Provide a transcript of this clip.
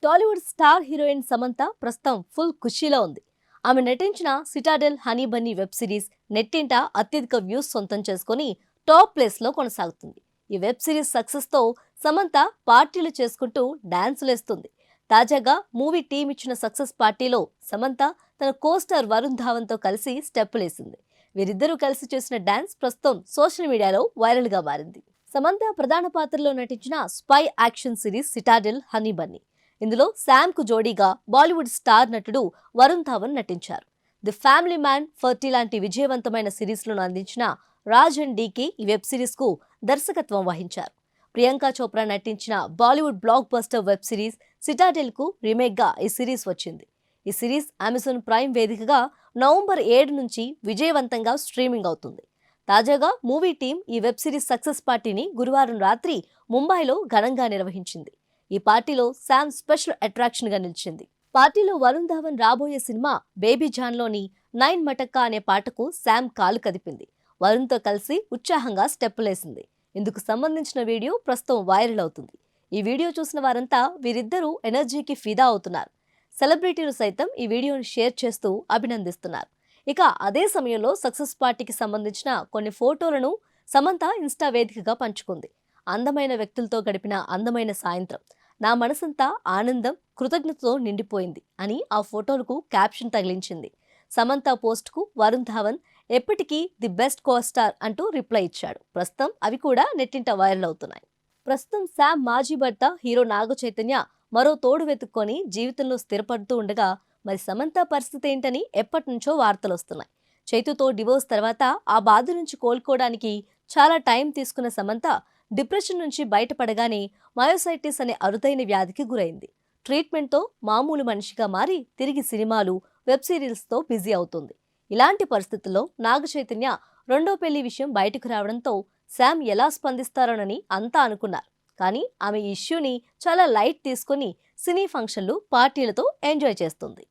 Tollywood star heroine Samantha ప్రస్తుతం full ఖుషీలో ఉంది. ఆమె నటించిన Citadel honey Bunny web series నెట్టింట అత్యధిక వ్యూస్ సొంతం చేసుకుని టాప్ ప్లేస్ లో కొనసాగుతుంది. ఈ వెబ్ సిరీస్ సక్సెస్ తో సమంత పార్టీలు చేసుకుంటూ డాన్సులేస్తుంది. తాజాగా మూవీ టీం ఇచ్చిన సక్సెస్ పార్టీలో సమంత తన కోస్టార్ వరుణ్ ధావన్ తో కలిసి స్టెప్పులేసింది. వీరిద్దరూ కలిసి చేసిన డాన్స్ ప్రస్తుతం సోషల్ మీడియాలో వైరల్ గా మారింది. సమంత ప్రధాన పాత్రలో నటించిన spy action series Citadel honey Bunny. ఇందులో శామ్ కు జోడీగా బాలీవుడ్ స్టార్ నటుడు వరుణ్ ధావన్ నటించారు. ది ఫ్యామిలీ మ్యాన్, ఫర్టీ లాంటి విజయవంతమైన సిరీస్లను అందించిన రాజ్ అండ్ డీకే ఈ వెబ్ సిరీస్ కు దర్శకత్వం వహించారు. ప్రియాంక చోప్రా నటించిన Bollywood block buster web series Citadel కు రీమేక్ గా ఈ సిరీస్ వచ్చింది. ఈ సిరీస్ అమెజాన్ ప్రైమ్ వేదికగా నవంబర్ 7 నుంచి విజయవంతంగా స్ట్రీమింగ్ అవుతుంది. తాజాగా మూవీ టీం ఈ వెబ్ సిరీస్ సక్సెస్ పార్టీని గురువారం రాత్రి ముంబైలో ఘనంగా నిర్వహించింది. ఈ పార్టీలో శామ్ స్పెషల్ అట్రాక్షన్ గా నిలిచింది. పార్టీలో వరుణ్ ధావన్ రాబోయే సినిమా బేబీ జాన్ లోని నైన్ మటక్కా అనే పాటకు శామ్ కాలు కదిపింది. వరుణ్ తో కలిసి ఉత్సాహంగా స్టెప్పులేసింది. ఇందుకు సంబంధించిన వీడియో ప్రస్తుతం వైరల్ అవుతుంది. ఈ వీడియో చూసిన వారంతా వీరిద్దరూ ఎనర్జీకి ఫిదా అవుతున్నారు. సెలబ్రిటీలు సైతం ఈ వీడియోను షేర్ చేస్తూ అభినందిస్తున్నారు. ఇక అదే సమయంలో సక్సెస్ పార్టీకి సంబంధించిన కొన్ని ఫోటోలను సమంత ఇన్స్టా వేదికగా పంచుకుంది. అందమైన వ్యక్తులతో గడిపిన అందమైన సాయంత్రం, నా మనసంతా ఆనందం, కృతజ్ఞతతో నిండిపోయింది అని ఆ ఫోటోలకు క్యాప్షన్ తగిలించింది. సమంత పోస్ట్ కు వరుణ్ ధావన్ ఎప్పటికీ ది బెస్ట్ కోస్టార్ అంటూ రిప్లై ఇచ్చాడు. ప్రస్తుతం అవి కూడా నెట్టింట వైరల్ అవుతున్నాయి. ప్రస్తుతం శామ్ మాజీ భర్త హీరో నాగ చైతన్య మరో తోడు వెతుక్కొని జీవితంలో స్థిరపడుతూ ఉండగా మరి సమంత పరిస్థితి ఏంటని ఎప్పటి నుంచో వార్తలు వస్తున్నాయి. చైతుతో డివోర్స్ తర్వాత ఆ బాధ నుంచి కోలుకోవడానికి చాలా టైం తీసుకున్న సమంత డిప్రెషన్ నుంచి బయటపడగానే మయోసైటిస్ అనే అరుదైన వ్యాధికి గురైంది. ట్రీట్మెంట్తో మామూలు మనిషిగా మారి తిరిగి సినిమాలు, వెబ్ సిరీస్తో బిజీ అవుతుంది. ఇలాంటి పరిస్థితుల్లో నాగ చైతన్య రెండో పెళ్లి విషయం బయటకు రావడంతో శామ్ ఎలా స్పందిస్తారోనని అంతా అనుకున్నారు. కానీ ఆమె ఈ ఇష్యూని చాలా లైట్ తీసుకుని సినీ ఫంక్షన్లు, పార్టీలతో ఎంజాయ్ చేస్తుంది.